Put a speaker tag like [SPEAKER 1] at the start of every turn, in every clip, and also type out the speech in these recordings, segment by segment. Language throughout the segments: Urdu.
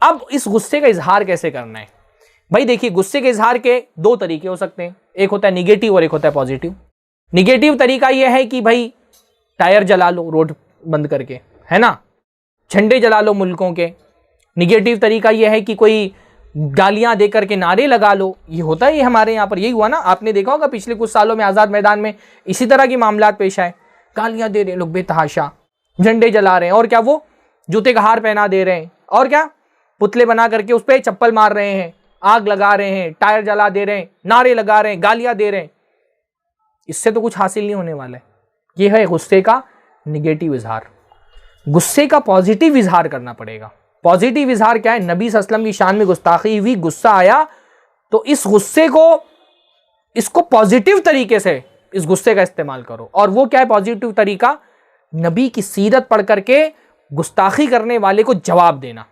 [SPEAKER 1] اب اس غصے کا اظہار کیسے کرنا ہے؟ بھائی دیکھیے، غصے کے اظہار کے دو طریقے ہو سکتے ہیں، ایک ہوتا ہے نگیٹو اور ایک ہوتا ہے پازیٹیو۔ نگیٹو طریقہ یہ ہے کہ بھائی ٹائر جلا لو روڈ بند کر کے، ہے نا، جھنڈے جلا لو ملکوں کے۔ نگیٹو طریقہ یہ ہے کہ کوئی گالیاں دے کر کے نعرے لگا لو، یہ ہوتا ہے، یہ ہمارے یہاں پر یہی ہوا نا، آپ نے دیکھا ہوگا پچھلے کچھ سالوں میں آزاد میدان میں اسی طرح کے معاملات پیش آئے، گالیاں دے رہے ہیں لوگ بے تحاشا، جھنڈے جلا رہے ہیں، اور کیا وہ جوتے کا ہار پہنا دے رہے ہیں، اور کیا پتلے بنا کر کے اس پہ چپل مار رہے ہیں، آگ لگا رہے ہیں، ٹائر جلا دے رہے ہیں، نعرے لگا رہے ہیں، گالیاں دے رہے ہیں۔ اس سے تو کچھ حاصل نہیں ہونے والا ہے۔ یہ ہے غصے کا نگیٹو اظہار۔ غصے کا پازیٹیو اظہار کرنا پڑے گا۔ پازیٹیو اظہار کیا ہے؟ نبی صلی اللہ علیہ وسلم کی شان میں گستاخی ہوئی، غصہ آیا، تو اس غصے کو، اس کو پازیٹیو طریقے سے اس غصے کا استعمال کرو۔ اور وہ کیا ہے پازیٹیو طریقہ؟ نبی کی سیرت پڑھ کر کے گستاخی کرنے والے کو جواب دینا۔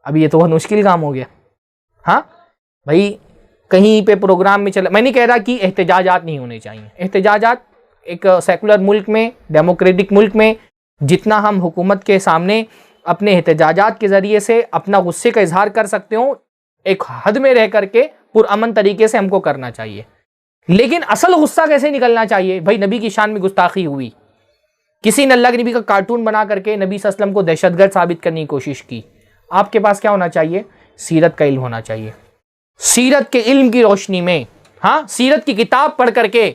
[SPEAKER 1] اب یہ تو بہت مشکل کام ہو گیا۔ ہاں بھائی، کہیں پہ پروگرام میں چلا، میں نہیں کہہ رہا کہ احتجاجات نہیں ہونے چاہیے، احتجاجات ایک سیکولر ملک میں، ڈیموکریٹک ملک میں جتنا ہم حکومت کے سامنے اپنے احتجاجات کے ذریعے سے اپنا غصے کا اظہار کر سکتے ہوں، ایک حد میں رہ کر کے پرامن طریقے سے ہم کو کرنا چاہیے۔ لیکن اصل غصہ کیسے نکلنا چاہیے؟ بھائی نبی کی شان میں گستاخی ہوئی، کسی نے اللہ کے نبی کا کارٹون بنا کر کے نبی صلی اللہ علیہ وسلم کو دہشت گرد ثابت کرنے کی کوشش کی، آپ کے پاس کیا ہونا چاہیے؟ سیرت کا علم ہونا چاہیے۔ سیرت کے علم کی روشنی میں، ہاں، سیرت کی کتاب پڑھ کر کے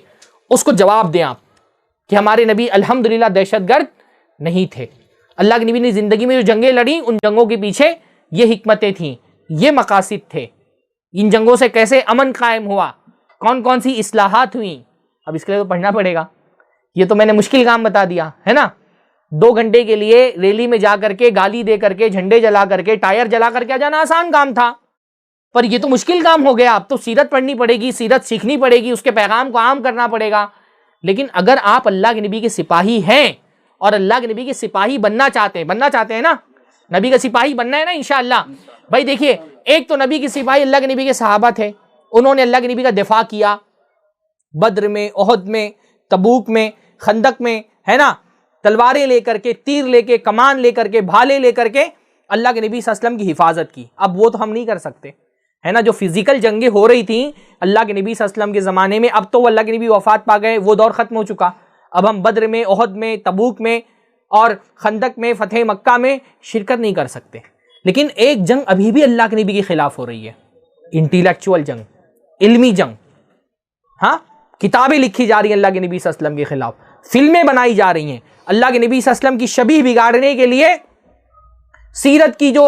[SPEAKER 1] اس کو جواب دیں آپ کہ ہمارے نبی الحمدللہ دہشت گرد نہیں تھے، اللہ کے نبی نے زندگی میں جو جنگیں لڑیں ان جنگوں کے پیچھے یہ حکمتیں تھیں، یہ مقاصد تھے، ان جنگوں سے کیسے امن قائم ہوا، کون کون سی اصلاحات ہوئیں۔ اب اس کے لیے تو پڑھنا پڑے گا، یہ تو میں نے مشکل کام بتا دیا ہے نا۔ 2 گھنٹے کے لیے ریلی میں جا کر کے گالی دے کر کے جھنڈے جلا کر کے ٹائر جلا کر کے جانا آسان کام تھا، پر یہ تو مشکل کام ہو گیا۔ اب تو سیرت پڑھنی پڑے گی، سیرت سیکھنی پڑے گی، اس کے پیغام کو عام کرنا پڑے گا۔ لیکن اگر آپ اللہ کے نبی کے سپاہی ہیں اور اللہ کے نبی کے سپاہی بننا چاہتے ہیں نا، نبی کا سپاہی بننا ہے نا انشاءاللہ۔ بھائی دیکھیے، ایک تو نبی کے سپاہی اللہ کے نبی کے صحابہ تھے، انہوں نے اللہ کے نبی کا دفاع کیا، بدر میں، احد میں، تبوک میں، خندق میں، ہے نا، تلواریں لے کر کے، تیر لے کے، کمان لے کر کے، بھالے لے کر کے اللہ کے نبی صلی اللہ علیہ وسلم کی حفاظت کی۔ اب وہ تو ہم نہیں کر سکتے، ہے نا، جو فزیکل جنگیں ہو رہی تھیں اللہ کے نبی صلی اللہ علیہ وسلم کے زمانے میں، اب تو وہ اللہ کے نبی وفات پا گئے، وہ دور ختم ہو چکا۔ اب ہم بدر میں، احد میں، تبوک میں اور خندق میں، فتح مکہ میں شرکت نہیں کر سکتے۔ لیکن ایک جنگ ابھی بھی اللہ کے نبی کے خلاف ہو رہی ہے، انٹیلیکچوئل جنگ، علمی جنگ۔ ہاں، کتابیں لکھی جا رہی ہیں اللہ کے نبی صلی اللہ علیہ وسلم کے خلاف، فلمیں بنائی جا رہی ہیں اللہ کے نبی صلی اللہ علیہ وسلم کی شبیہ بگاڑنے کے لیے، سیرت کی جو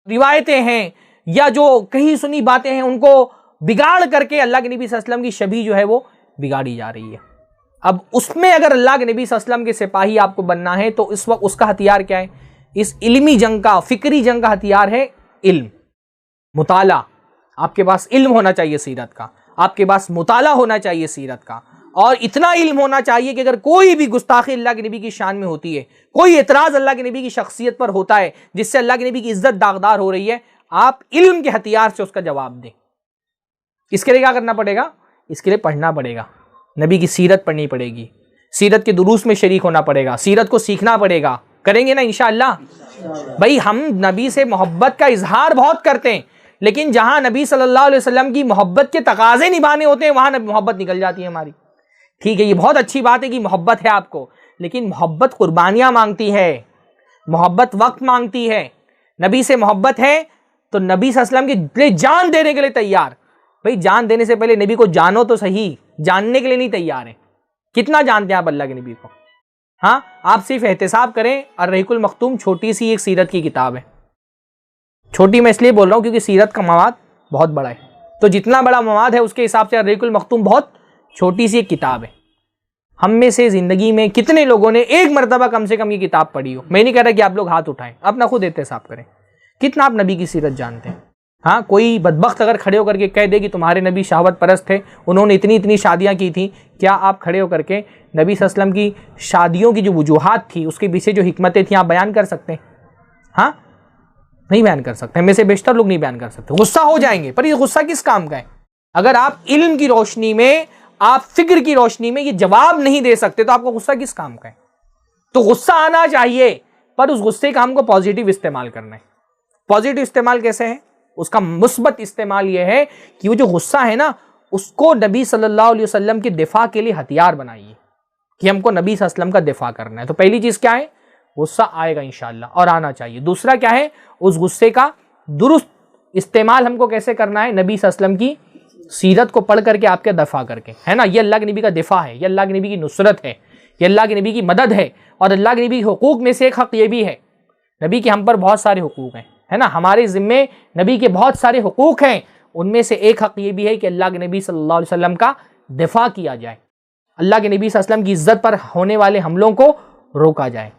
[SPEAKER 1] روایتیں ہیں یا جو کہیں سنی باتیں ہیں ان کو بگاڑ کر کے اللہ کے نبی صلی اللہ علیہ وسلم کی شبیہ جو ہے وہ بگاڑی جا رہی ہے۔ اب اس میں اگر اللہ کے نبی صلی اللہ علیہ وسلم کے سپاہی آپ کو بننا ہے تو اس وقت اس کا ہتھیار کیا ہے؟ اس علمی جنگ کا، فکری جنگ کا ہتھیار ہے علم، مطالعہ۔ آپ کے پاس علم ہونا چاہیے سیرت کا، آپ کے پاس مطالعہ ہونا چاہیے سیرت کا، اور اتنا علم ہونا چاہیے کہ اگر کوئی بھی گستاخی اللہ کے نبی کی شان میں ہوتی ہے، کوئی اعتراض اللہ کے نبی کی شخصیت پر ہوتا ہے جس سے اللہ کے نبی کی عزت داغدار ہو رہی ہے، آپ علم کے ہتھیار سے اس کا جواب دیں۔ اس کے لیے کیا کرنا پڑے گا؟ اس کے لیے پڑھنا پڑے گا، نبی کی سیرت پڑھنی پڑے گی، سیرت کے دروس میں شریک ہونا پڑے گا، سیرت کو سیکھنا پڑے گا۔ کریں گے نا انشاءاللہ؟ بھائی ہم نبی سے محبت کا اظہار بہت کرتے ہیں، لیکن جہاں نبی صلی اللہ علیہ وسلم کی محبت کے تقاضے نبھانے ہوتے ہیں وہاں محبت نکل جاتی ہے ہماری۔ ٹھیک ہے، یہ بہت اچھی بات ہے کہ محبت ہے آپ کو، لیکن محبت قربانیاں مانگتی ہے، محبت وقت مانگتی ہے۔ نبی سے محبت ہے تو نبی صلی اللہ علیہ وسلم کے لیے جان دینے کے لیے تیار۔ بھائی جان دینے سے پہلے نبی کو جانو تو صحیح، جاننے کے لیے نہیں تیار ہیں۔ کتنا جانتے ہیں آپ اللہ کے نبی کو؟ ہاں، آپ صرف احتساب کریں، الرحیق المختوم چھوٹی سی ایک سیرت کی کتاب ہے۔ چھوٹی میں اس لیے بول رہا ہوں کیونکہ سیرت کا مواد بہت بڑا ہے، تو جتنا بڑا مواد ہے اس کے حساب سے الرحیق المختوم بہت چھوٹی سی ایک کتاب ہے۔ ہم میں سے زندگی میں کتنے لوگوں نے ایک مرتبہ کم سے کم یہ کتاب پڑھی ہو؟ میں نہیں کہہ رہا کہ آپ لوگ ہاتھ اٹھائیں، اپنا خود احتساب کریں، کتنا آپ نبی کی سیرت جانتے ہیں؟ ہاں، کوئی بدبخت اگر کھڑے ہو کر کے کہہ دے کہ تمہارے نبی شہوت پرست تھے، انہوں نے اتنی شادیاں کی تھیں، کیا آپ کھڑے ہو کر کے نبی صلی اللہ علیہ وسلم کی شادیوں کی جو وجوہات تھی، اس کے پیچھے جو حکمتیں تھیں، آپ بیان کر سکتے ہیں؟ ہاں، نہیں بیان کر سکتے، ہم میں سے بیشتر لوگ نہیں بیان کر سکتے، غصہ ہو جائیں گے۔ پر یہ غصہ کس کام کا ہے؟ اگر آپ علم کی روشنی میں، آپ فکر کی روشنی میں یہ جواب نہیں دے سکتے تو آپ کو غصہ کس کام کا ہے؟ تو غصہ آنا چاہیے، پر اس غصے کا ہم کو پازیٹیو استعمال کرنا ہے۔ پازیٹو استعمال کیسے ہے؟ اس کا مثبت استعمال یہ ہے کہ وہ جو غصہ ہے نا اس کو نبی صلی اللہ علیہ وسلم کے دفاع کے لیے ہتھیار بنائیے کہ ہم کو نبی صلی اللہ علیہ وسلم کا دفاع کرنا ہے. تو پہلی چیز کیا ہے؟ غصہ آئے گا انشاءاللہ اور آنا چاہیے. دوسرا کیا ہے؟ اس غصے کا درست استعمال ہم کو کیسے کرنا ہے؟ نبی صلی اللہ علیہ وسلم کی سیرت کو پڑھ کر کے آپ کے دفاع کر کے, ہے نا. یہ اللہ کے نبی کا دفاع ہے, یہ اللہ کے نبی کی نصرت ہے, یہ اللہ کے نبی کی مدد ہے. اور اللہ کے نبی کے حقوق میں سے ایک حق یہ بھی ہے, نبی کے ہم پر بہت سارے حقوق ہیں, ہے نا. ہمارے ذمے نبی کے بہت سارے حقوق ہیں, ان میں سے ایک حق یہ بھی ہے کہ اللہ کے نبی صلی اللہ علیہ وسلم کا دفاع کیا جائے, اللہ کے نبی صلی اللہ علیہ وسلم کی عزت پر ہونے والے حملوں کو روکا جائے.